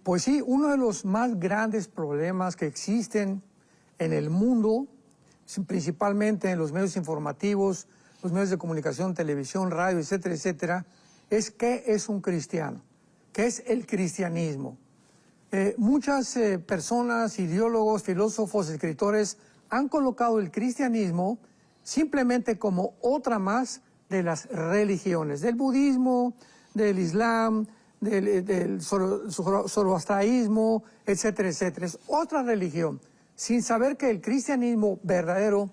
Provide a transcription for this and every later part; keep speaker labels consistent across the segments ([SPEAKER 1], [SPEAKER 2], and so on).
[SPEAKER 1] Pues sí, uno de los más grandes problemas que existen en el mundo, principalmente en los medios informativos, los medios de comunicación, televisión, radio, etcétera, etcétera, es qué es un cristiano, qué es el cristianismo. Muchas personas, ideólogos, filósofos, escritores han colocado el cristianismo simplemente como otra más de las religiones, del budismo, del islam, del zoroastraísmo, etcétera, etcétera. Es otra religión, sin saber que el cristianismo verdadero,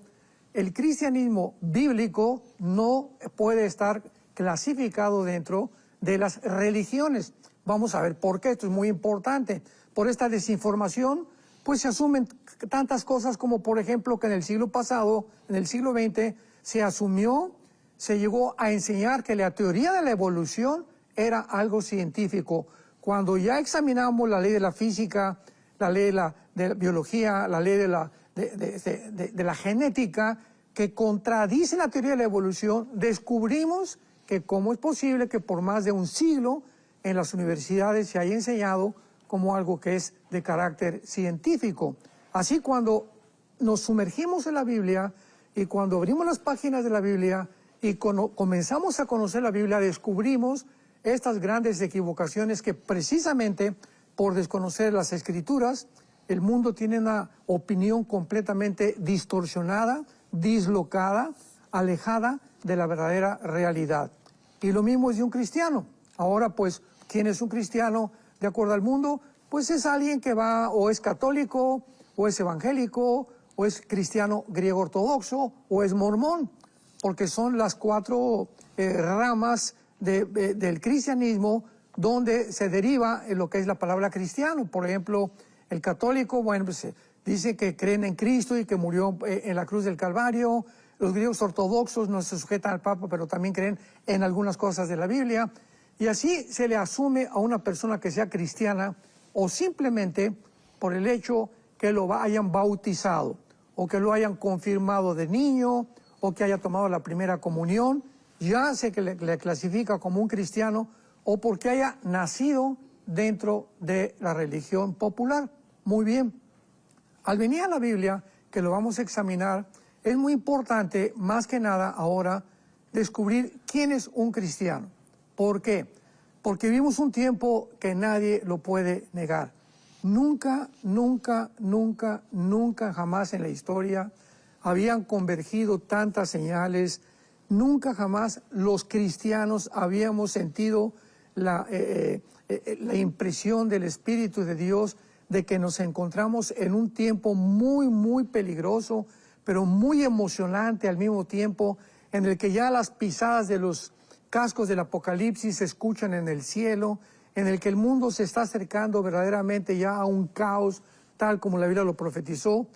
[SPEAKER 1] el cristianismo bíblico, no puede estar clasificado dentro de las religiones. Vamos a ver por qué, esto es muy importante. Por esta desinformación, pues se asumen tantas cosas como, por ejemplo, que en el siglo pasado, en el siglo XX, se llegó a enseñar que la teoría de la evolución era algo científico. Cuando ya examinamos la ley de la física, la ley de la biología, la ley de la genética, que contradice la teoría de la evolución, descubrimos que cómo es posible que por más de un siglo en las universidades se haya enseñado como algo que es de carácter científico. Así, cuando nos sumergimos en la Biblia y cuando abrimos las páginas de la Biblia y comenzamos a conocer la Biblia, descubrimos estas grandes equivocaciones que precisamente por desconocer las Escrituras, el mundo tiene una opinión completamente distorsionada, dislocada, alejada de la verdadera realidad. Y lo mismo es de un cristiano. Ahora, pues, ¿quién es un cristiano de acuerdo al mundo? Pues es alguien que va o es católico, o es evangélico, o es cristiano griego ortodoxo, o es mormón, porque son las cuatro ramas del cristianismo donde se deriva lo que es la palabra cristiano. Por ejemplo, el católico, bueno, pues dice que creen en Cristo y que murió en la cruz del Calvario. Los griegos ortodoxos no se sujetan al Papa, pero también creen en algunas cosas de la Biblia. Y así se le asume a una persona que sea cristiana o simplemente por el hecho que lo hayan bautizado o que lo hayan confirmado de niño o que haya tomado la primera comunión, ya se le clasifica como un cristiano o porque haya nacido dentro de la religión popular. Muy bien. Al venir a la Biblia, que lo vamos a examinar, es muy importante, más que nada ahora, descubrir quién es un cristiano. ¿Por qué? Porque vivimos un tiempo que nadie lo puede negar. Nunca, nunca, nunca, nunca jamás en la historia habían convergido tantas señales. Nunca jamás los cristianos habíamos sentido la impresión del Espíritu de Dios de que nos encontramos en un tiempo muy, muy peligroso, pero muy emocionante al mismo tiempo, en el que ya las pisadas de los cascos del Apocalipsis se escuchan en el cielo, en el que el mundo se está acercando verdaderamente ya a un caos, tal como la Biblia lo profetizó.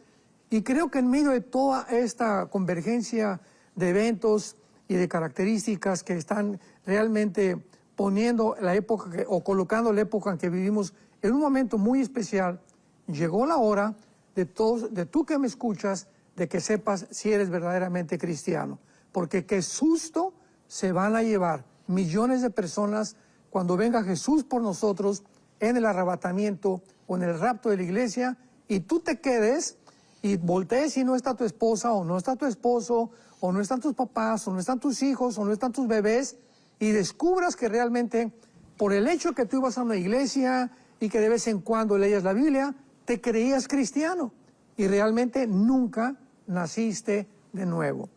[SPEAKER 1] Y creo que en medio de toda esta convergencia de eventos y de características que están realmente poniendo la época o colocando la época en que vivimos en un momento muy especial, llegó la hora de tú que me escuchas, de que sepas si eres verdaderamente cristiano. Porque qué susto se van a llevar millones de personas cuando venga Jesús por nosotros en el arrebatamiento o en el rapto de la iglesia y tú te quedes y voltees y no está tu esposa o no está tu esposo o no están tus papás o no están tus hijos o no están tus bebés y descubras que realmente por el hecho que tú ibas a una iglesia y que de vez en cuando leías la Biblia, te creías cristiano y realmente nunca naciste de nuevo.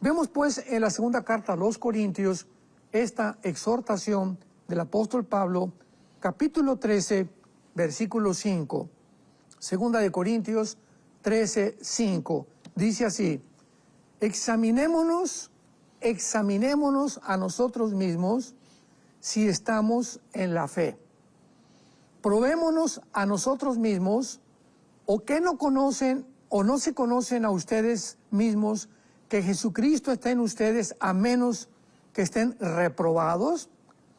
[SPEAKER 1] Vemos pues en la segunda carta a los Corintios esta exhortación del apóstol Pablo, capítulo 13, versículo 5. Segunda de Corintios 13, 5. Dice así: examinémonos a nosotros mismos si estamos en la fe. Probémonos a nosotros mismos, o que no conocen o no se conocen a ustedes mismos que Jesucristo está en ustedes, a menos que estén reprobados.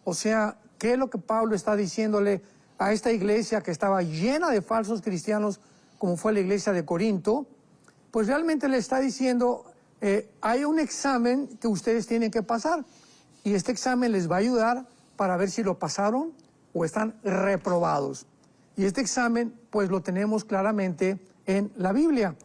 [SPEAKER 1] O sea, ¿qué es lo que Pablo está diciéndole a esta iglesia que estaba llena de falsos cristianos, como fue la iglesia de Corinto? Pues realmente le está diciendo, hay un examen que ustedes tienen que pasar, y este examen les va a ayudar para ver si lo pasaron o están reprobados. Y este examen, pues lo tenemos claramente en la Biblia.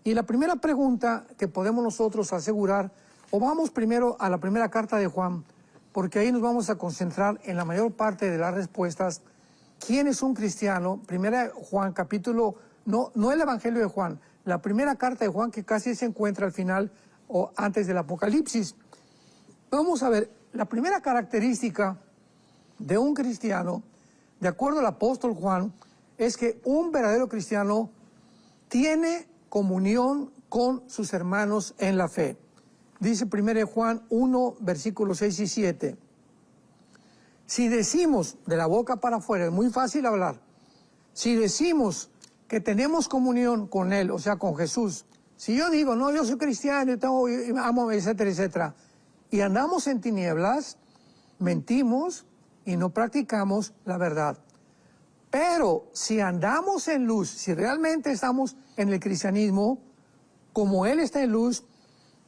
[SPEAKER 1] Y la primera pregunta que podemos nosotros asegurar, o vamos primero a la primera carta de Juan, porque ahí nos vamos a concentrar en la mayor parte de las respuestas. ¿Quién es un cristiano? Primera Juan, capítulo, no el Evangelio de Juan, la primera carta de Juan que casi se encuentra al final o antes del Apocalipsis. Vamos a ver, la primera característica de un cristiano, de acuerdo al apóstol Juan, es que un verdadero cristiano tiene comunión con sus hermanos en la fe. Dice 1 Juan 1, versículos 6 y 7. Si decimos de la boca para afuera, es muy fácil hablar, si decimos que tenemos comunión con Él, o sea, con Jesús, si yo digo, no, yo soy cristiano, yo amo, etcétera, etcétera, y andamos en tinieblas, mentimos y no practicamos la verdad. Pero si andamos en luz, si realmente estamos en el cristianismo, como Él está en luz,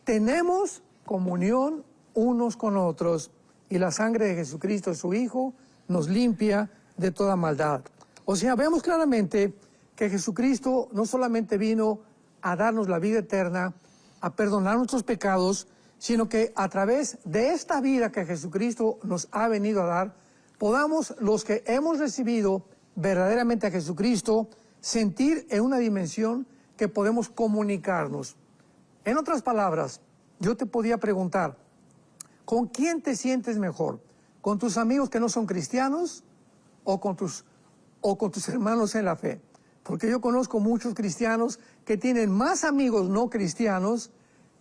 [SPEAKER 1] tenemos comunión unos con otros y la sangre de Jesucristo, su Hijo, nos limpia de toda maldad. O sea, vemos claramente que Jesucristo no solamente vino a darnos la vida eterna, a perdonar nuestros pecados, sino que a través de esta vida que Jesucristo nos ha venido a dar, podamos, los que hemos recibido verdaderamente a Jesucristo, sentir en una dimensión que podemos comunicarnos. En otras palabras, yo te podía preguntar, ¿con quién te sientes mejor? ¿Con tus amigos que no son cristianos o con tus hermanos en la fe? Porque yo conozco muchos cristianos que tienen más amigos no cristianos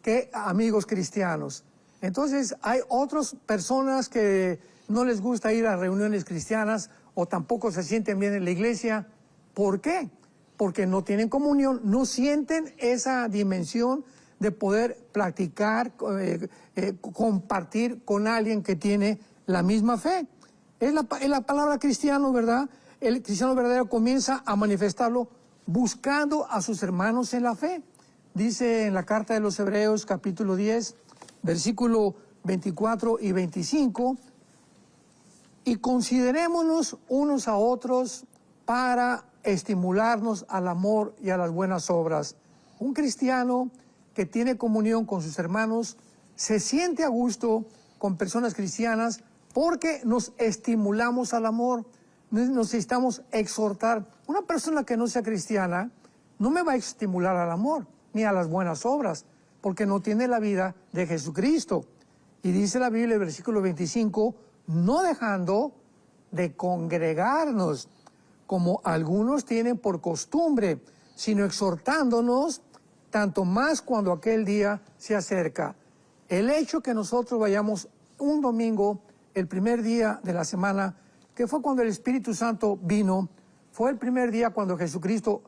[SPEAKER 1] que amigos cristianos. Entonces hay otras personas que no les gusta ir a reuniones cristianas o tampoco se sienten bien en la iglesia. ¿Por qué? Porque no tienen comunión, no sienten esa dimensión de poder practicar, compartir con alguien que tiene la misma fe. Es la palabra cristiano, ¿verdad? El cristiano verdadero comienza a manifestarlo buscando a sus hermanos en la fe. Dice en la carta de los Hebreos, capítulo 10, versículo 24 y 25, y considerémonos unos a otros para estimularnos al amor y a las buenas obras. Un cristiano que tiene comunión con sus hermanos se siente a gusto con personas cristianas porque nos estimulamos al amor, necesitamos exhortar. Una persona que no sea cristiana no me va a estimular al amor ni a las buenas obras, porque no tiene la vida de Jesucristo. Y dice la Biblia, el versículo 25, no dejando de congregarnos, como algunos tienen por costumbre, sino exhortándonos, tanto más cuando aquel día se acerca. El hecho que nosotros vayamos un domingo, el primer día de la semana, que fue cuando el Espíritu Santo vino, fue el primer día cuando Jesucristo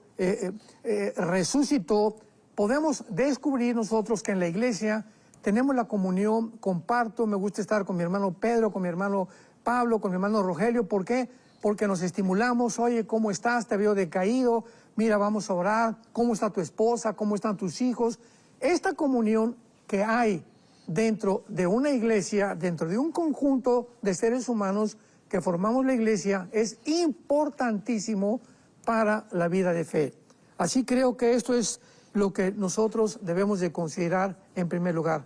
[SPEAKER 1] resucitó, podemos descubrir nosotros que en la iglesia tenemos la comunión, comparto, me gusta estar con mi hermano Pedro, con mi hermano Pablo, con mi hermano Rogelio. ¿Por qué? Porque nos estimulamos. Oye, ¿cómo estás? Te veo decaído. Mira, vamos a orar. ¿Cómo está tu esposa? ¿Cómo están tus hijos? Esta comunión que hay dentro de una iglesia, dentro de un conjunto de seres humanos que formamos la iglesia, es importantísimo para la vida de fe. Así creo que esto es lo que nosotros debemos de considerar en primer lugar.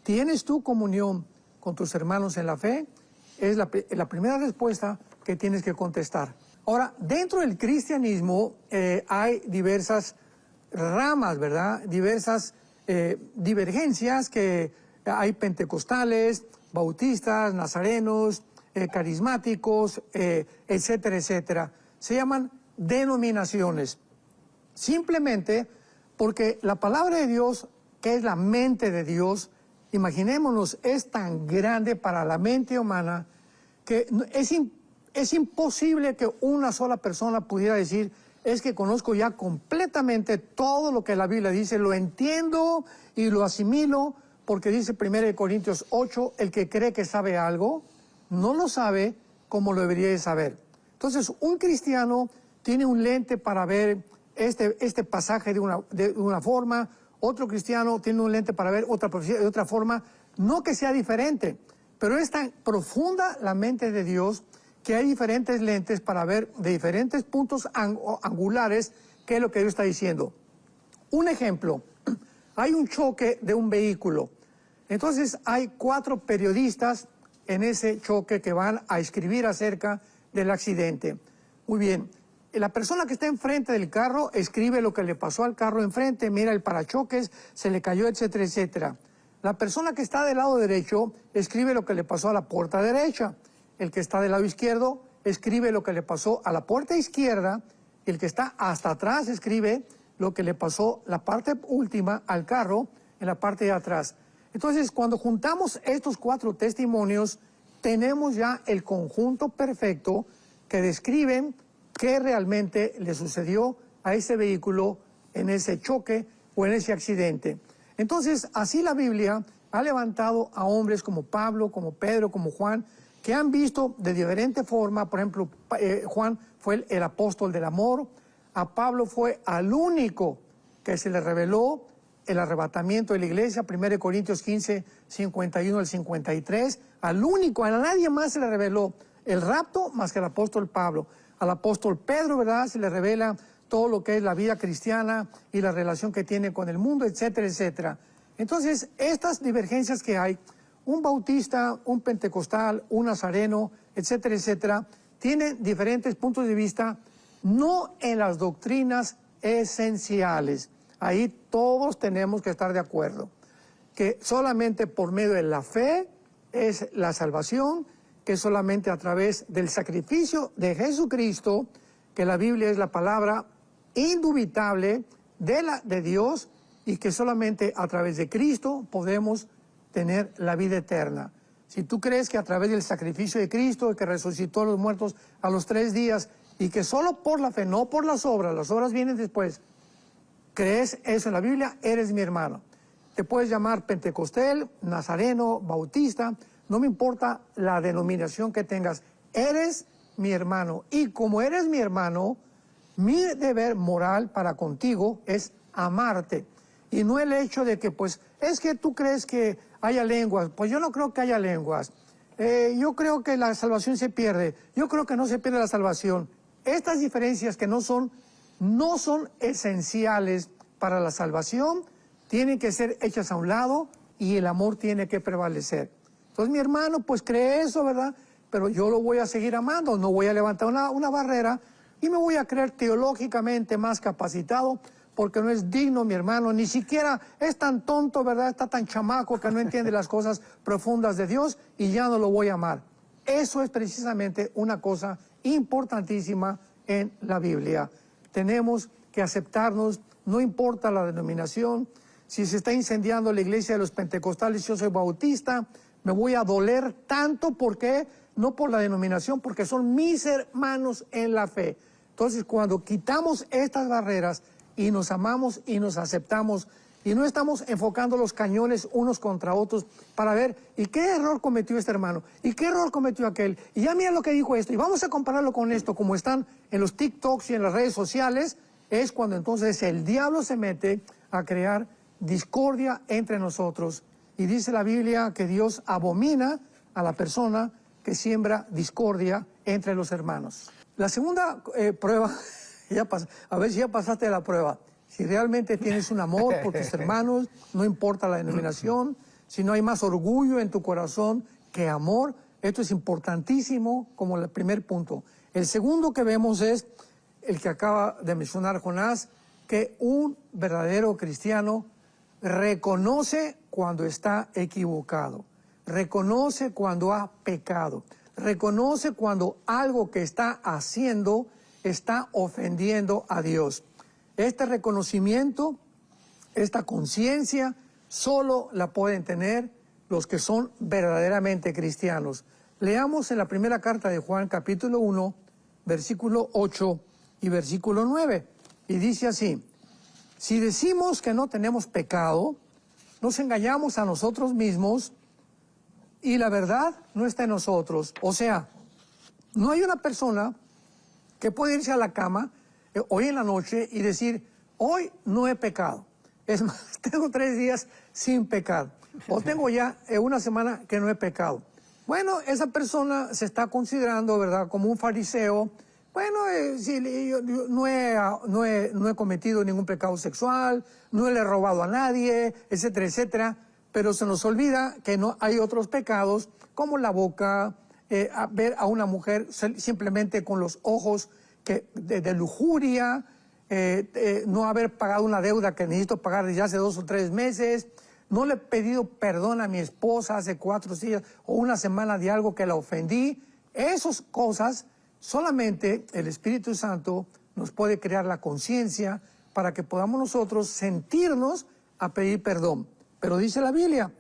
[SPEAKER 1] ¿Tienes tú comunión con tus hermanos en la fe? Es la primera respuesta que tienes que contestar. Ahora, dentro del cristianismo hay diversas ramas, ¿verdad? Diversas divergencias, que hay pentecostales, bautistas, nazarenos, carismáticos, etcétera, etcétera. Se llaman denominaciones. Simplemente porque la palabra de Dios, que es la mente de Dios, imaginémonos, es tan grande para la mente humana que es imposible que una sola persona pudiera decir, es que conozco ya completamente todo lo que la Biblia dice, lo entiendo y lo asimilo, porque dice 1 Corintios 8, el que cree que sabe algo, no lo sabe como lo debería de saber. Entonces, un cristiano tiene un lente para ver este pasaje de una forma, otro cristiano tiene un lente para ver otra profecía de otra forma, no que sea diferente, pero es tan profunda la mente de Dios que hay diferentes lentes para ver de diferentes puntos angulares qué es lo que Dios está diciendo. Un ejemplo, hay un choque de un vehículo. Entonces hay 4 periodistas en ese choque que van a escribir acerca del accidente. Muy bien, la persona que está enfrente del carro escribe lo que le pasó al carro enfrente, mira el parachoques, se le cayó, etcétera, etcétera. La persona que está del lado derecho escribe lo que le pasó a la puerta derecha. El que está del lado izquierdo escribe lo que le pasó a la puerta izquierda. El que está hasta atrás escribe lo que le pasó la parte última al carro en la parte de atrás. Entonces, cuando juntamos estos 4 testimonios, tenemos ya el conjunto perfecto que describen qué realmente le sucedió a ese vehículo en ese choque o en ese accidente. Entonces, así la Biblia ha levantado a hombres como Pablo, como Pedro, como Juan, que han visto de diferente forma. Por ejemplo, Juan fue el apóstol del amor, a Pablo fue al único que se le reveló el arrebatamiento de la iglesia, 1 Corintios 15, 51 al 53, al único, a nadie más se le reveló el rapto más que al apóstol Pablo. Al apóstol Pedro, ¿verdad?, se le revela todo lo que es la vida cristiana y la relación que tiene con el mundo, etcétera, etcétera. Entonces, estas divergencias que hay, un bautista, un pentecostal, un nazareno, etcétera, etcétera, tienen diferentes puntos de vista, no en las doctrinas esenciales. Ahí todos tenemos que estar de acuerdo, que solamente por medio de la fe es la salvación, que solamente a través del sacrificio de Jesucristo, que la Biblia es la palabra indubitable de Dios, y que solamente a través de Cristo podemos tener la vida eterna. Si tú crees que a través del sacrificio de Cristo, que resucitó a los muertos a los 3 días, y que solo por la fe, no por las obras vienen después, crees eso en la Biblia, eres mi hermano. Te puedes llamar pentecostal, nazareno, bautista, no me importa la denominación que tengas, eres mi hermano. Y como eres mi hermano, mi deber moral para contigo es amarte. Y no el hecho de que, pues, es que tú crees que haya lenguas. Pues yo no creo que haya lenguas. Yo creo que la salvación se pierde. Yo creo que no se pierde la salvación. Estas diferencias que no son esenciales para la salvación, tienen que ser hechas a un lado y el amor tiene que prevalecer. Entonces mi hermano pues cree eso, ¿verdad? Pero yo lo voy a seguir amando, no voy a levantar una barrera y me voy a creer teológicamente más capacitado porque no es digno mi hermano, ni siquiera es tan tonto, ¿verdad? Está tan chamaco que no entiende las cosas profundas de Dios y ya no lo voy a amar. Eso es precisamente una cosa importantísima en la Biblia. Tenemos que aceptarnos, no importa la denominación. Si se está incendiando la iglesia de los pentecostales, yo soy bautista, me voy a doler tanto, ¿por qué? No por la denominación, porque son mis hermanos en la fe. Entonces, cuando quitamos estas barreras y nos amamos y nos aceptamos, y no estamos enfocando los cañones unos contra otros para ver, ¿y qué error cometió este hermano? ¿Y qué error cometió aquel? Y ya mira lo que dijo esto, y vamos a compararlo con esto, como están en los TikToks y en las redes sociales, es cuando entonces el diablo se mete a crear discordia entre nosotros. Y dice la Biblia que Dios abomina a la persona que siembra discordia entre los hermanos. La segunda prueba, a ver si ya pasaste la prueba. Si realmente tienes un amor por tus hermanos, no importa la denominación, si no hay más orgullo en tu corazón que amor, esto es importantísimo como el primer punto. El segundo que vemos es el que acaba de mencionar Jonás, que un verdadero cristiano reconoce cuando está equivocado, reconoce cuando ha pecado, reconoce cuando algo que está haciendo está ofendiendo a Dios. Este reconocimiento, esta conciencia, solo la pueden tener los que son verdaderamente cristianos. Leamos en la primera carta de Juan, capítulo 1, versículo 8 y versículo 9. Y dice así: si decimos que no tenemos pecado, nos engañamos a nosotros mismos y la verdad no está en nosotros. O sea, no hay una persona que puede irse a la cama hoy en la noche y decir, hoy no he pecado. Es más, tengo 3 días sin pecar. O tengo ya una semana que no he pecado. Bueno, esa persona se está considerando, ¿verdad?, como un fariseo. Bueno, si yo no he cometido ningún pecado sexual, no le he robado a nadie, etcétera, etcétera. Pero se nos olvida que no hay otros pecados, como la boca, ver a una mujer simplemente con los ojos de lujuria, no haber pagado una deuda que necesito pagar desde hace 2 o 3 meses, no le he pedido perdón a mi esposa hace 4 días o una semana de algo que la ofendí. Esas cosas solamente el Espíritu Santo nos puede crear la conciencia para que podamos nosotros sentirnos a pedir perdón. Pero dice la Biblia,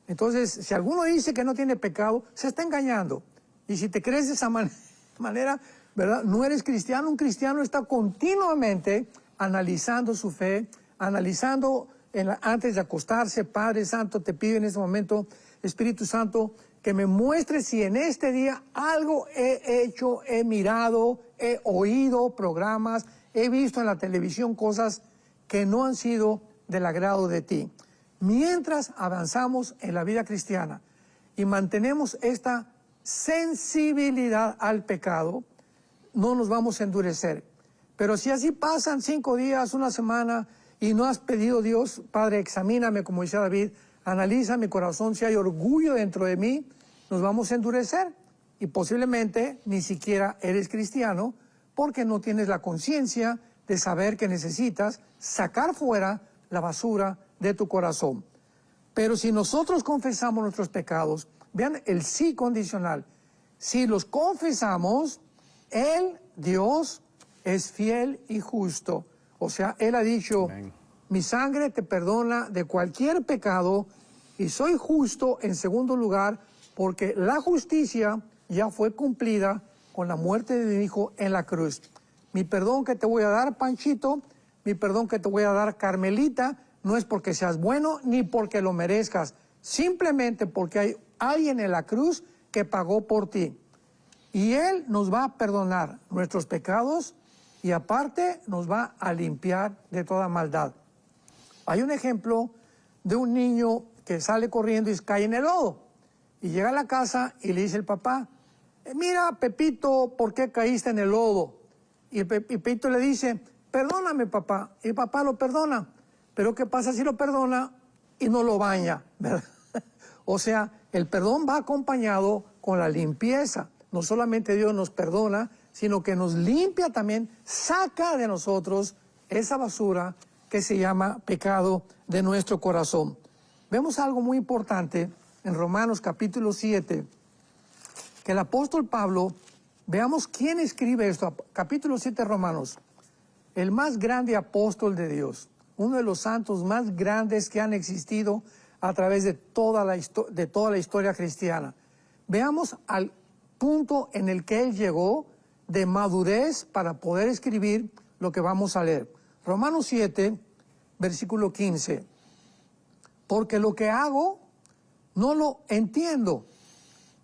[SPEAKER 1] entonces si alguno dice que no tiene pecado, se está engañando. Y si te crees de esa manera, ¿verdad?, no eres cristiano. Un cristiano está continuamente analizando su fe, analizando antes de acostarse. Padre Santo, te pido en este momento, Espíritu Santo, que me muestre si en este día algo he hecho, he mirado, he oído programas, he visto en la televisión cosas que no han sido del agrado de ti. Mientras avanzamos en la vida cristiana y mantenemos esta sensibilidad al pecado, no nos vamos a endurecer. Pero si así pasan 5 días, una semana, y no has pedido, Dios, Padre, examíname, como decía David, analiza mi corazón, si hay orgullo dentro de mí, nos vamos a endurecer. Y posiblemente ni siquiera eres cristiano, porque no tienes la conciencia de saber que necesitas sacar fuera la basura de tu corazón. Pero si nosotros confesamos nuestros pecados, vean el sí condicional, si los confesamos, Él, Dios, es fiel y justo. O sea, Él ha dicho, amén, mi sangre te perdona de cualquier pecado y soy justo en segundo lugar porque la justicia ya fue cumplida con la muerte de mi Hijo en la cruz. Mi perdón que te voy a dar, Panchito, mi perdón que te voy a dar, Carmelita, no es porque seas bueno ni porque lo merezcas, simplemente porque hay alguien en la cruz que pagó por ti. Y Él nos va a perdonar nuestros pecados y aparte nos va a limpiar de toda maldad. Hay un ejemplo de un niño que sale corriendo y cae en el lodo. Y llega a la casa y le dice el papá, mira, Pepito, ¿por qué caíste en el lodo? Y Pepito le dice, perdóname, papá. Y el papá lo perdona. Pero ¿qué pasa si lo perdona y no lo baña? ¿Verdad? O sea, el perdón va acompañado con la limpieza. No solamente Dios nos perdona, sino que nos limpia también, saca de nosotros esa basura que se llama pecado de nuestro corazón. Vemos algo muy importante en Romanos capítulo 7, que el apóstol Pablo, veamos quién escribe esto, capítulo 7 de Romanos, el más grande apóstol de Dios, uno de los santos más grandes que han existido a través de toda la historia cristiana. Veamos al punto en el que él llegó de madurez para poder escribir lo que vamos a leer. Romanos 7, versículo 15. Porque lo que hago no lo entiendo,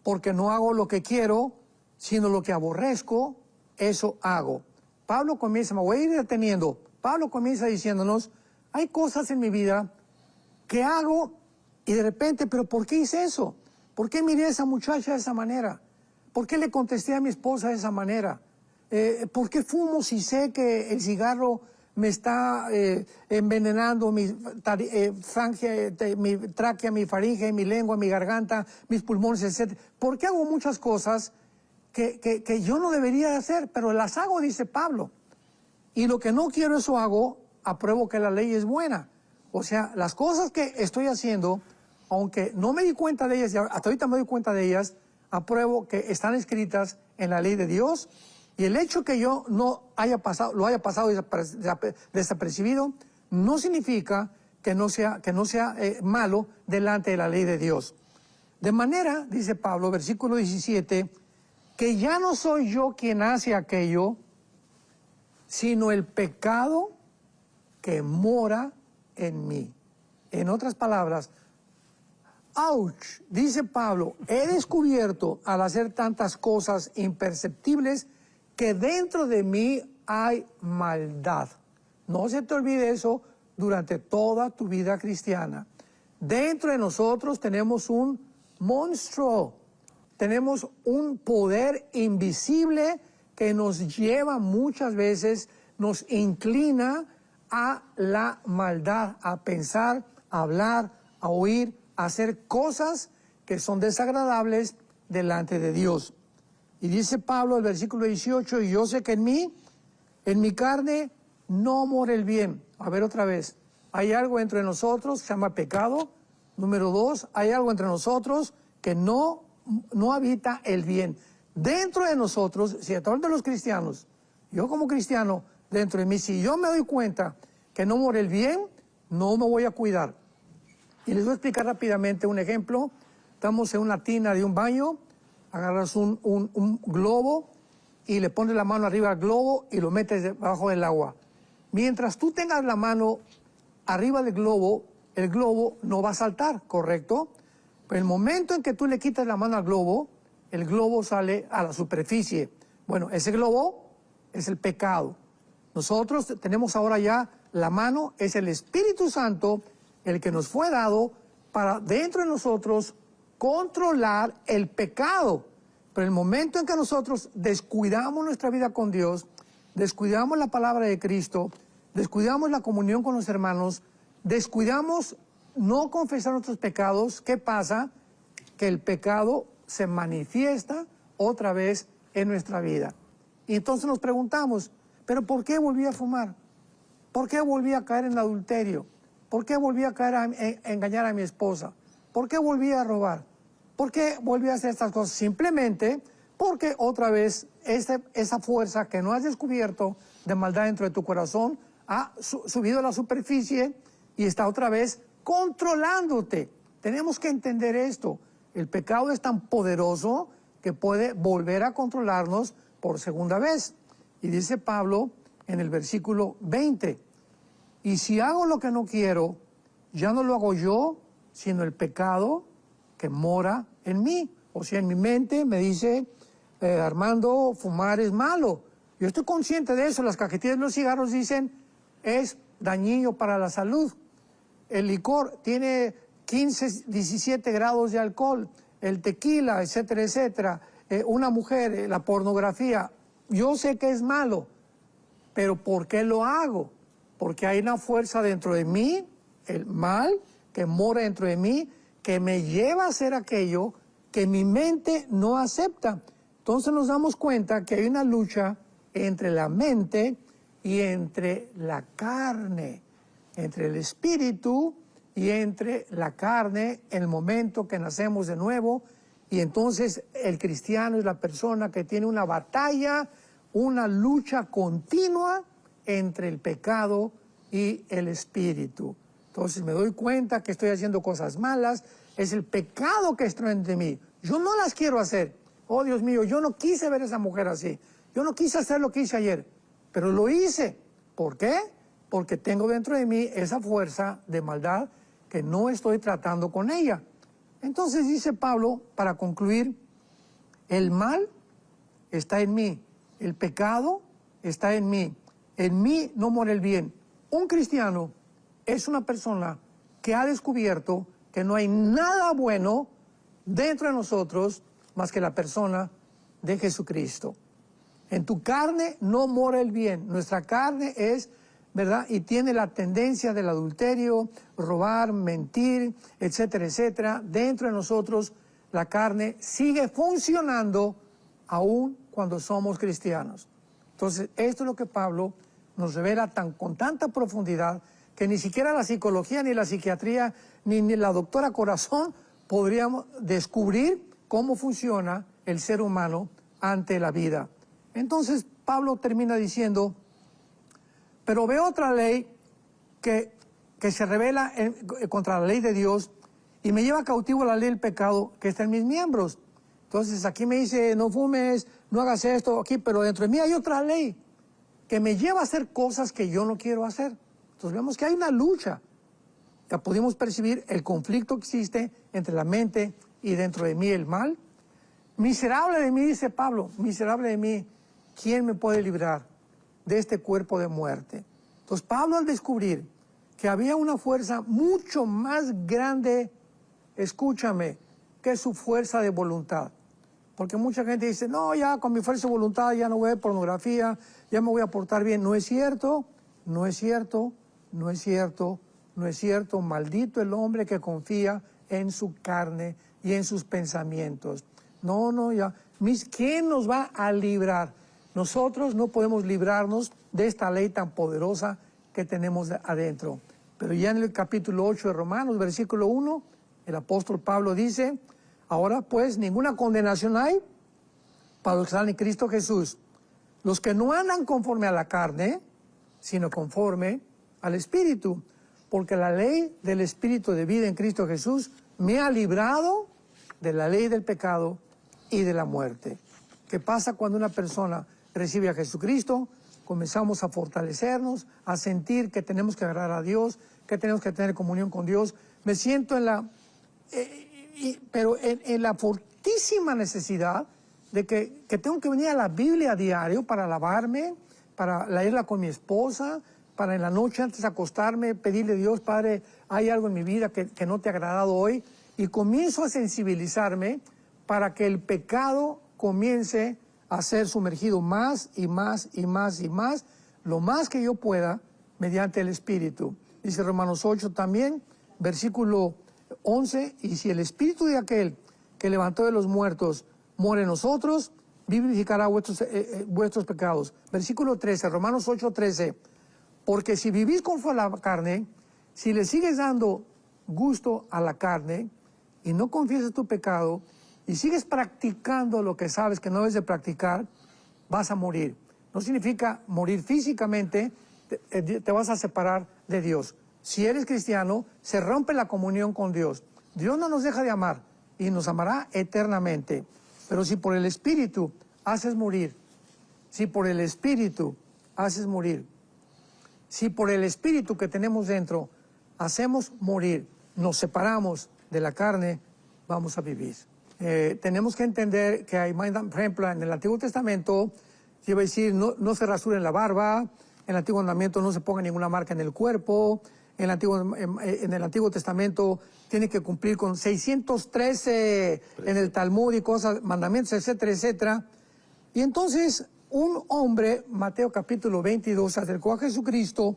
[SPEAKER 1] porque no hago lo que quiero, sino lo que aborrezco, eso hago. Pablo comienza, me voy a ir deteniendo, Pablo comienza diciéndonos, hay cosas en mi vida que hago y de repente, ¿pero por qué hice eso? ¿Por qué miré a esa muchacha de esa manera? ¿Por qué le contesté a mi esposa de esa manera? ¿Por qué fumo si sé que el cigarro me está envenenando mi tráquea, mi faringe, mi lengua, mi garganta, mis pulmones, etc.? ¿Por qué hago muchas cosas que yo no debería hacer, pero las hago, dice Pablo? Y lo que no quiero, eso hago, apruebo que la ley es buena. O sea, las cosas que estoy haciendo, aunque no me di cuenta de ellas, hasta ahorita me doy cuenta de ellas, apruebo que están escritas en la ley de Dios, y el hecho que yo no haya pasado, lo haya pasado desapercibido, no significa que no sea malo delante de la ley de Dios. De manera, dice Pablo, versículo 17, que ya no soy yo quien hace aquello, sino el pecado que mora en mí. En otras palabras, ¡ouch!, dice Pablo, he descubierto al hacer tantas cosas imperceptibles que dentro de mí hay maldad. No se te olvide eso durante toda tu vida cristiana. Dentro de nosotros tenemos un monstruo. tenemos un poder invisible que nos lleva muchas veces, nos inclina a la maldad, a pensar, a hablar, a oír, a hacer cosas que son desagradables delante de Dios. Y dice Pablo, el versículo 18, y yo sé que en mi carne, no mora el bien. A ver otra vez, hay algo entre nosotros que se llama pecado. Número 2, hay algo entre nosotros que no habita el bien. Dentro de nosotros, si a todos de los cristianos, yo como cristiano, dentro de mí, si yo me doy cuenta que no mora el bien, no me voy a cuidar. Y les voy a explicar rápidamente un ejemplo. Estamos en una tina de un baño, agarras un globo y le pones la mano arriba al globo y lo metes debajo del agua. Mientras tú tengas la mano arriba del globo, el globo no va a saltar, ¿correcto? Pero el momento en que tú le quitas la mano al globo, el globo sale a la superficie. Bueno, ese globo es el pecado. Nosotros tenemos ahora ya la mano, es el Espíritu Santo, el que nos fue dado para dentro de nosotros controlar el pecado. Pero el momento en que nosotros descuidamos nuestra vida con Dios, descuidamos la palabra de Cristo, descuidamos la comunión con los hermanos, descuidamos no confesar nuestros pecados, ¿qué pasa? Que el pecado se manifiesta otra vez en nuestra vida. Y entonces nos preguntamos, ¿pero por qué volví a fumar? ¿Por qué volví a caer en adulterio? ¿Por qué volví a caer a engañar a mi esposa? ¿Por qué volví a robar? ¿Por qué volví a hacer estas cosas? Simplemente porque otra vez esa fuerza que no has descubierto de maldad dentro de tu corazón ha subido a la superficie y está otra vez controlándote. Tenemos que entender esto. El pecado es tan poderoso que puede volver a controlarnos por segunda vez. Y dice Pablo en el versículo 20, y si hago lo que no quiero, ya no lo hago yo, sino el pecado que mora en mí. O sea, en mi mente me dice, Armando, fumar es malo. Yo estoy consciente de eso. Las cajetillas de los cigarros dicen, es dañino para la salud. El licor tiene 15, 17 grados de alcohol. El tequila, etcétera, etcétera. Una mujer, la pornografía. Yo sé que es malo, pero ¿por qué lo hago? Porque hay una fuerza dentro de mí, el mal que mora dentro de mí, que me lleva a hacer aquello que mi mente no acepta. Entonces nos damos cuenta que hay una lucha entre la mente y entre la carne, entre el espíritu y entre la carne en el momento que nacemos de nuevo. Y entonces el cristiano es la persona que tiene una batalla, una lucha continua entre el pecado y el espíritu. Entonces me doy cuenta que estoy haciendo cosas malas, es el pecado que está entre mí. Yo no las quiero hacer. Oh, Dios mío, yo no quise ver a esa mujer así. Yo no quise hacer lo que hice ayer, pero lo hice. ¿Por qué? Porque tengo dentro de mí esa fuerza de maldad que no estoy tratando con ella. Entonces dice Pablo, para concluir, el mal está en mí, el pecado está en mí no mora el bien. Un cristiano es una persona que ha descubierto que no hay nada bueno dentro de nosotros más que la persona de Jesucristo. En tu carne no mora el bien. Nuestra carne es, ¿verdad? Y tiene la tendencia del adulterio, robar, mentir, etcétera, etcétera. Dentro de nosotros la carne sigue funcionando aún cuando somos cristianos. Entonces, esto es lo que Pablo nos revela con tanta profundidad que ni siquiera la psicología, ni la psiquiatría, ni la doctora Corazón podríamos descubrir cómo funciona el ser humano ante la vida. Entonces Pablo termina diciendo, pero veo otra ley que se revela contra la ley de Dios y me lleva cautivo la ley del pecado que está en mis miembros. Entonces aquí me dice, no fumes, no hagas esto aquí, pero dentro de mí hay otra ley que me lleva a hacer cosas que yo no quiero hacer. Entonces vemos que hay una lucha. Ya pudimos percibir el conflicto que existe entre la mente y dentro de mí el mal. Miserable de mí, dice Pablo, miserable de mí, ¿quién me puede librar de este cuerpo de muerte? Entonces Pablo, al descubrir que había una fuerza mucho más grande, escúchame, que su fuerza de voluntad. Porque mucha gente dice, no, ya con mi fuerza de voluntad ya no voy a ver pornografía, ya me voy a portar bien. No es cierto, no es cierto, no es cierto, no es cierto. Maldito el hombre que confía en su carne y en sus pensamientos. No, ya. ¿Quién nos va a librar? Nosotros no podemos librarnos de esta ley tan poderosa que tenemos adentro. Pero ya en el capítulo 8 de Romanos, versículo 1, el apóstol Pablo dice, ahora pues ninguna condenación hay para los que están en Cristo Jesús. Los que no andan conforme a la carne, sino conforme al Espíritu. Porque la ley del Espíritu de vida en Cristo Jesús me ha librado de la ley del pecado y de la muerte. ¿Qué pasa cuando una persona recibe a Jesucristo? Comenzamos a fortalecernos, a sentir que tenemos que agradar a Dios, que tenemos que tener comunión con Dios. Me siento en la fortísima necesidad de que tengo que venir a la Biblia a diario para alabarme, para leerla con mi esposa, para en la noche antes de acostarme pedirle a Dios, Padre, hay algo en mi vida que no te ha agradado hoy, y comienzo a sensibilizarme para que el pecado comience a ser sumergido más y más y más y más, lo más que yo pueda, mediante el Espíritu. Dice Romanos 8 también, versículo 11, y si el Espíritu de aquel que levantó de los muertos muere en nosotros, vivificará vuestros pecados. Versículo 13, Romanos 8, 13, porque si vivís conforme a la carne, si le sigues dando gusto a la carne y no confiesas tu pecado y sigues practicando lo que sabes que no debes de practicar, vas a morir. No significa morir físicamente, te vas a separar de Dios. Si eres cristiano, se rompe la comunión con Dios. Dios no nos deja de amar y nos amará eternamente. Pero si por el Espíritu haces morir, si por el Espíritu haces morir, si por el Espíritu que tenemos dentro hacemos morir, nos separamos de la carne, vamos a vivir. Tenemos que entender que hay, por ejemplo, en el Antiguo Testamento, iba a decir, no se rasuren la barba, en el Antiguo Testamento no se ponga ninguna marca en el cuerpo, en el Antiguo Testamento tiene que cumplir con 613 en el Talmud y cosas, mandamientos, etcétera, etcétera. Y entonces un hombre, Mateo capítulo 22, se acercó a Jesucristo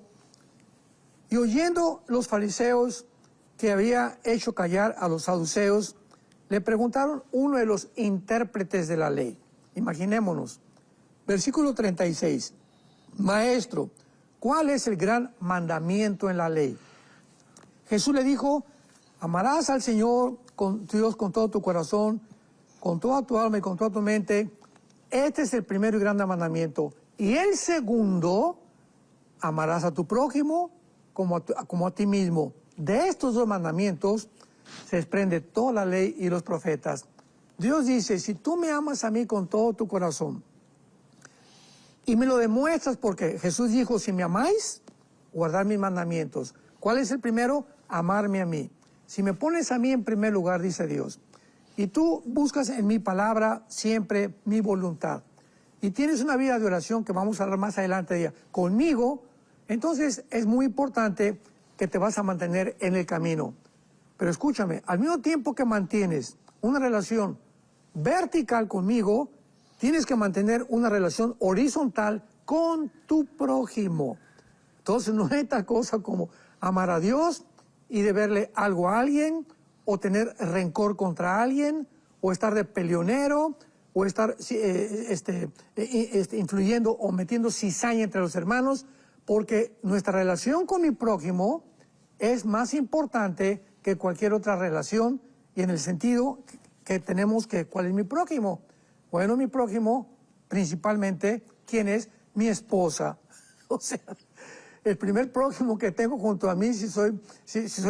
[SPEAKER 1] y oyendo los fariseos que había hecho callar a los saduceos, le preguntaron uno de los intérpretes de la ley. Imaginémonos. Versículo 36. Maestro, ¿cuál es el gran mandamiento en la ley? Jesús le dijo, amarás al Señor tu Dios con todo tu corazón, con toda tu alma y con toda tu mente. Este es el primero y gran mandamiento. Y el segundo, amarás a tu prójimo como a ti mismo. De estos dos mandamientos se desprende toda la ley y los profetas. Dios dice, si tú me amas a mí con todo tu corazón, y me lo demuestras porque Jesús dijo, si me amáis, guardad mis mandamientos. ¿Cuál es el primero? Amarme a mí. Si me pones a mí en primer lugar, dice Dios, y tú buscas en mi palabra siempre mi voluntad, y tienes una vida de oración que vamos a hablar más adelante conmigo, entonces es muy importante que te vas a mantener en el camino. Pero escúchame, al mismo tiempo que mantienes una relación vertical conmigo, tienes que mantener una relación horizontal con tu prójimo. Entonces no hay tal cosa como amar a Dios y deberle algo a alguien, o tener rencor contra alguien, o estar de peleonero, o estar influyendo o metiendo cizaña entre los hermanos, porque nuestra relación con mi prójimo es más importante que cualquier otra relación, y en el sentido que tenemos que, ¿cuál es mi prójimo? Bueno, mi prójimo, principalmente, ¿quién es? Mi esposa. O sea, el primer prójimo que tengo junto a mí, si soy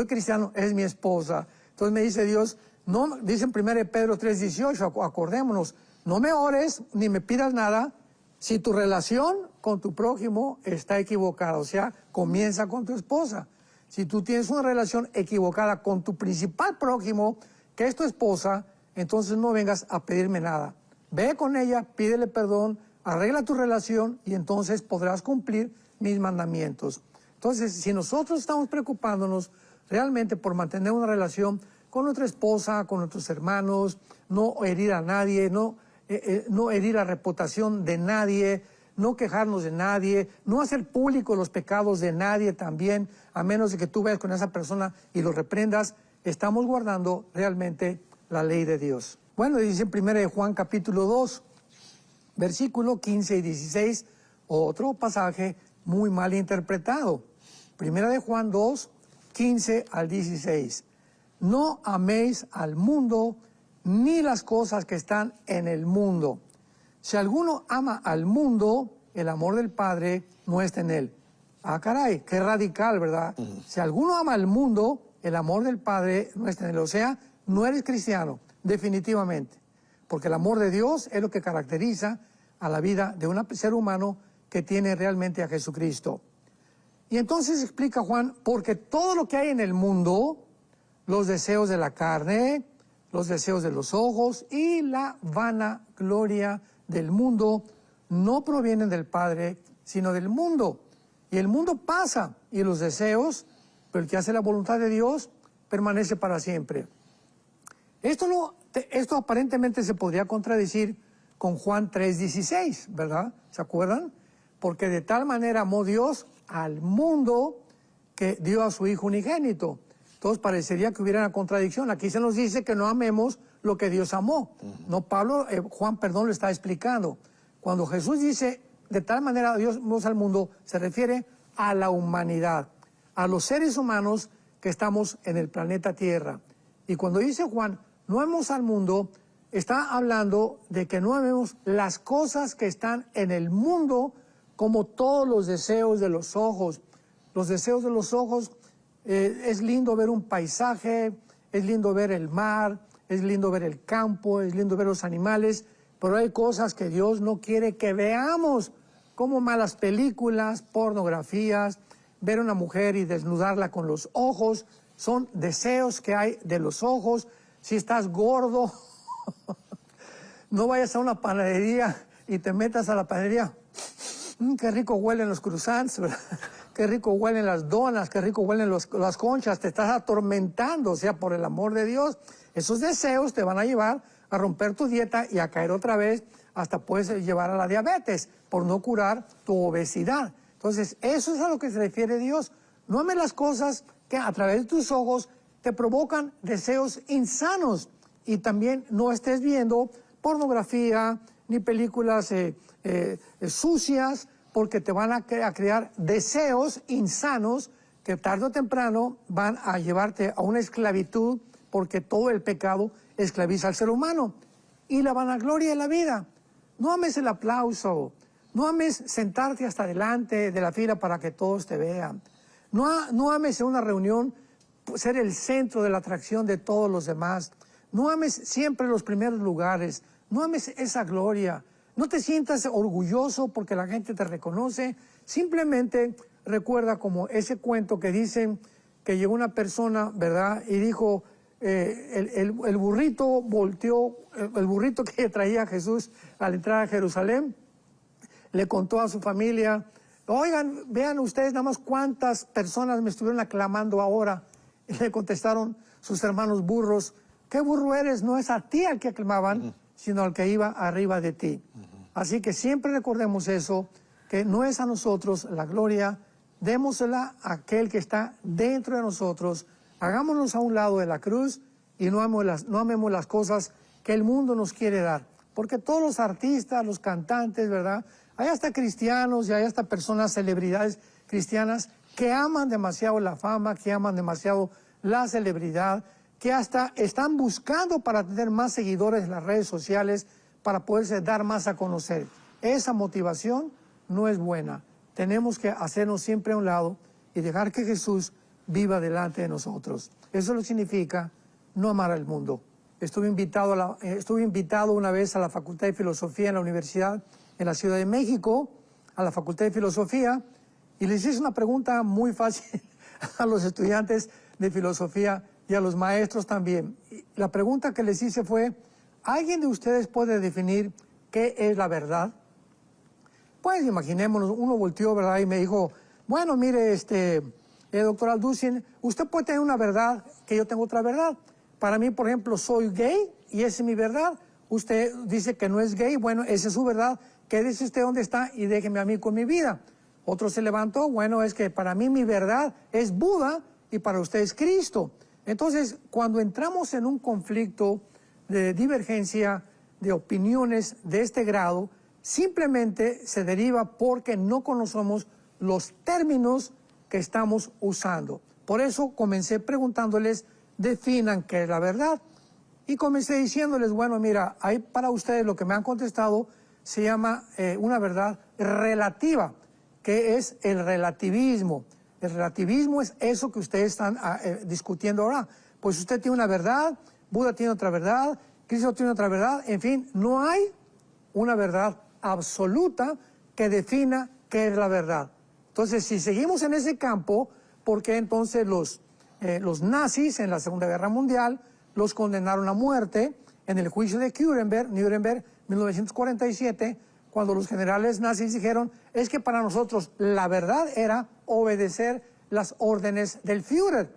[SPEAKER 1] cristiano, es mi esposa. Entonces me dice Dios, no, dice en 1 Pedro 3:18, acordémonos, no me ores ni me pidas nada si tu relación con tu prójimo está equivocada. O sea, comienza con tu esposa. Si tú tienes una relación equivocada con tu principal prójimo, que es tu esposa, entonces no vengas a pedirme nada. Ve con ella, pídele perdón, arregla tu relación y entonces podrás cumplir mis mandamientos. Entonces, si nosotros estamos preocupándonos realmente por mantener una relación con nuestra esposa, con nuestros hermanos, no herir a nadie, no no herir la reputación de nadie, no quejarnos de nadie, no hacer públicos los pecados de nadie también, a menos de que tú vayas con esa persona y lo reprendas. Estamos guardando realmente la ley de Dios. Bueno, dice en 1 Juan capítulo 2, versículo 15 y 16, otro pasaje muy mal interpretado. 1 Juan 2, 15 al 16. No améis al mundo ni las cosas que están en el mundo. Si alguno ama al mundo, el amor del Padre no está en él. Ah, caray, qué radical, ¿verdad? Si alguno ama al mundo, el amor del Padre no está en él. O sea, no eres cristiano, definitivamente. Porque el amor de Dios es lo que caracteriza a la vida de un ser humano que tiene realmente a Jesucristo. Y entonces explica Juan, porque todo lo que hay en el mundo, los deseos de la carne, los deseos de los ojos y la vanagloria del mundo, no provienen del Padre, sino del mundo. Y el mundo pasa, y los deseos, pero el que hace la voluntad de Dios, permanece para siempre. Esto aparentemente se podría contradecir con Juan 3:16, ¿verdad? ¿Se acuerdan? Porque de tal manera amó Dios al mundo que dio a su Hijo unigénito. Entonces parecería que hubiera una contradicción. Aquí se nos dice que no amemos lo que Dios amó. No, Juan lo está explicando. Cuando Jesús dice, de tal manera Dios amó al mundo, se refiere a la humanidad, a los seres humanos que estamos en el planeta Tierra. Y cuando dice Juan, no amemos al mundo, está hablando de que no amemos las cosas que están en el mundo, como todos los deseos de los ojos. Los deseos de los ojos, es lindo ver un paisaje, es lindo ver el mar, es lindo ver el campo, es lindo ver los animales, pero hay cosas que Dios no quiere que veamos, como malas películas, pornografías, ver a una mujer y desnudarla con los ojos. Son deseos que hay de los ojos. Si estás gordo, no vayas a una panadería y te metas a la panadería. Qué rico huelen los croissants, ¿verdad? Qué rico huelen las donas, qué rico huelen las conchas. Te estás atormentando, o sea, por el amor de Dios. Esos deseos te van a llevar a romper tu dieta y a caer otra vez, hasta puedes llevar a la diabetes, por no curar tu obesidad. Entonces, eso es a lo que se refiere Dios. No ames las cosas que a través de tus ojos te provocan deseos insanos. Y también no estés viendo pornografía ni películas sucias, porque te van a crear deseos insanos que tarde o temprano van a llevarte a una esclavitud, porque todo el pecado esclaviza al ser humano. Y la vanagloria de la vida. No ames el aplauso, no ames sentarte hasta adelante de la fila para que todos te vean. No ames en una reunión ser el centro de la atracción de todos los demás. No ames siempre los primeros lugares. No ames esa gloria. No te sientas orgulloso porque la gente te reconoce. Simplemente recuerda como ese cuento que dicen que llegó una persona, ¿verdad? Y dijo, el burrito volteó, el burrito que traía Jesús al entrar a Jerusalén, le contó a su familia, oigan, vean ustedes nada más cuántas personas me estuvieron aclamando ahora. Y le contestaron sus hermanos burros, ¿qué burro eres? No es a ti al que aclamaban, sino al que iba arriba de ti. Así que siempre recordemos eso, que no es a nosotros la gloria, démosela a aquel que está dentro de nosotros, hagámonos a un lado de la cruz y no amemos las cosas que el mundo nos quiere dar. Porque todos los artistas, los cantantes, ¿verdad? Hay hasta cristianos y hay hasta personas, celebridades cristianas, que aman demasiado la fama, que aman demasiado la celebridad, que hasta están buscando para tener más seguidores en las redes sociales, para poderse dar más a conocer. Esa motivación no es buena. Tenemos que hacernos siempre a un lado y dejar que Jesús viva delante de nosotros. Eso lo significa no amar al mundo. Estuve invitado una vez a la Facultad de Filosofía en la Universidad en la Ciudad de México, a la Facultad de Filosofía, y les hice una pregunta muy fácil a los estudiantes de filosofía y a los maestros también. Y la pregunta que les hice fue, ¿alguien de ustedes puede definir qué es la verdad? Pues imaginémonos, uno volteó, ¿verdad? Y me dijo, bueno, mire, doctor Alducin, usted puede tener una verdad que yo tengo otra verdad. Para mí, por ejemplo, soy gay y esa es mi verdad. usted dice que no es gay, bueno, esa es su verdad, quédese usted donde está y déjeme a mí con mi vida. Otro se levantó, bueno, es que para mí mi verdad es Buda y para usted es Cristo. Entonces, cuando entramos en un conflicto de divergencia de opiniones de este grado, simplemente se deriva porque no conocemos los términos que estamos usando. Por eso comencé preguntándoles, definan qué es la verdad. Y comencé diciéndoles, bueno, mira, ahí para ustedes lo que me han contestado se llama una verdad relativa, que es el relativismo. El relativismo es eso que ustedes están discutiendo ahora. Pues usted tiene una verdad, Buda tiene otra verdad, Cristo tiene otra verdad, en fin, no hay una verdad absoluta que defina qué es la verdad. Entonces, si seguimos en ese campo, ¿por qué entonces los nazis en la Segunda Guerra Mundial los condenaron a muerte en el juicio de Nuremberg, 1947, cuando los generales nazis dijeron, es que para nosotros la verdad era obedecer las órdenes del Führer.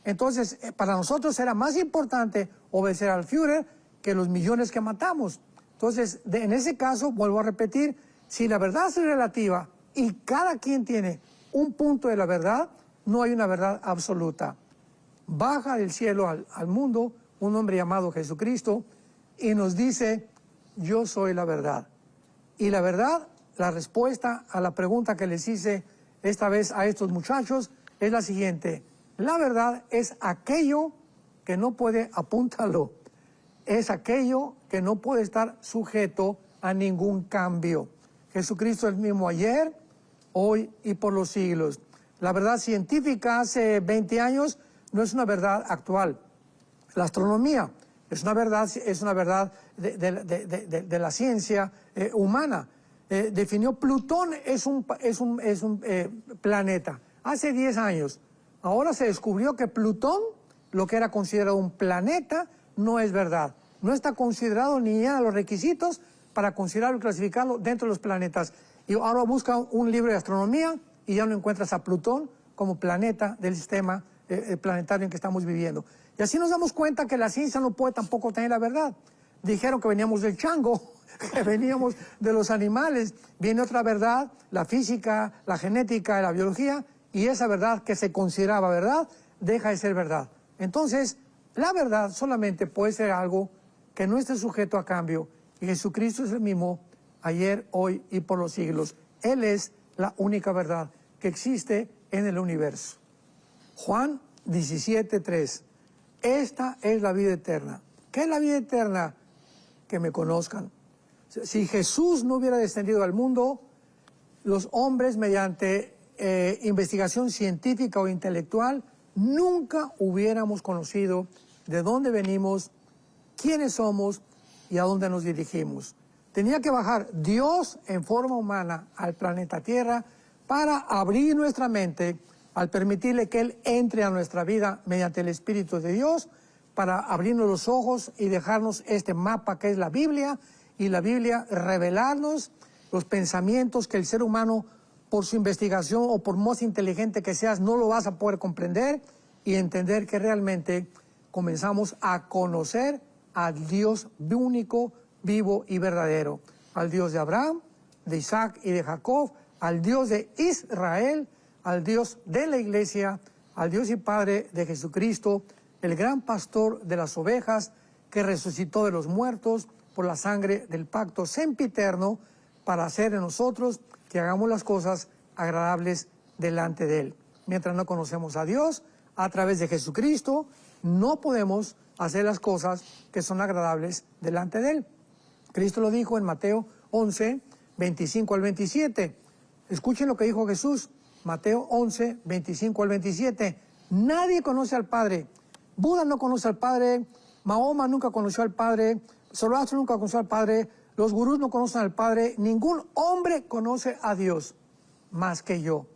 [SPEAKER 1] Entonces, para nosotros era más importante obedecer al Führer que los millones que matamos. Entonces, en ese caso, vuelvo a repetir, si la verdad es relativa y cada quien tiene un punto de la verdad, no hay una verdad absoluta. Baja del cielo al mundo un hombre llamado Jesucristo y nos dice, yo soy la verdad. Y la verdad, la respuesta a la pregunta que les hice esta vez a estos muchachos es la siguiente. La verdad es aquello que no puede, apúntalo, es aquello que no puede estar sujeto a ningún cambio. Jesucristo es el mismo ayer, hoy y por los siglos. La verdad científica hace 20 años no es una verdad actual. La astronomía es una verdad de la ciencia humana. Definió Plutón es un planeta. Hace 10 años. Ahora se descubrió que Plutón, lo que era considerado un planeta, no es verdad. No está considerado ni llena los requisitos para considerarlo y clasificarlo dentro de los planetas. Y ahora busca un libro de astronomía y ya no encuentras a Plutón como planeta del sistema planetario en que estamos viviendo. Y así nos damos cuenta que la ciencia no puede tampoco tener la verdad. Dijeron que veníamos del chango, que veníamos de los animales. Viene otra verdad, la física, la genética, la biología, y esa verdad que se consideraba verdad, deja de ser verdad. Entonces, la verdad solamente puede ser algo que no esté sujeto a cambio. Y Jesucristo es el mismo ayer, hoy y por los siglos. Él es la única verdad que existe en el universo. Juan 17:3. Esta es la vida eterna. ¿Qué es la vida eterna? Que me conozcan. Si Jesús no hubiera descendido al mundo, los hombres mediante investigación científica o intelectual nunca hubiéramos conocido de dónde venimos, quiénes somos y a dónde nos dirigimos. Tenía que bajar Dios en forma humana al planeta Tierra para abrir nuestra mente al permitirle que Él entre a nuestra vida mediante el Espíritu de Dios, para abrirnos los ojos y dejarnos este mapa que es la Biblia, y la Biblia revelarnos los pensamientos que el ser humano, por su investigación o por más inteligente que seas, no lo vas a poder comprender, y entender que realmente comenzamos a conocer al Dios único, vivo y verdadero, al Dios de Abraham, de Isaac y de Jacob, al Dios de Israel, al Dios de la Iglesia, al Dios y Padre de Jesucristo, el gran pastor de las ovejas, que resucitó de los muertos por la sangre del pacto sempiterno, para hacer en nosotros que hagamos las cosas agradables delante de Él. Mientras no conocemos a Dios, a través de Jesucristo, no podemos hacer las cosas que son agradables delante de Él. Cristo lo dijo en Mateo 11, 25 al 27. Escuchen lo que dijo Jesús. Mateo 11, 25 al 27. Nadie conoce al Padre. Buda no conoce al Padre. Mahoma nunca conoció al Padre. Zoroastro nunca conoció al Padre. Los gurús no conocen al Padre. Ningún hombre conoce a Dios más que yo.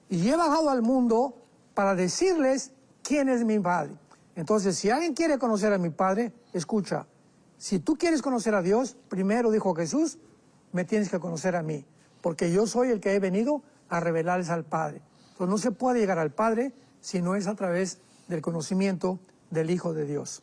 [SPEAKER 1] Y he bajado al mundo para decirles quién es mi Padre. Entonces, si alguien quiere conocer a mi Padre, escucha. Si tú quieres conocer a Dios, primero, dijo Jesús, me tienes que conocer a mí. Porque yo soy el que he venido a revelarles al Padre. Entonces no se puede llegar al Padre si no es a través del conocimiento del Hijo de Dios.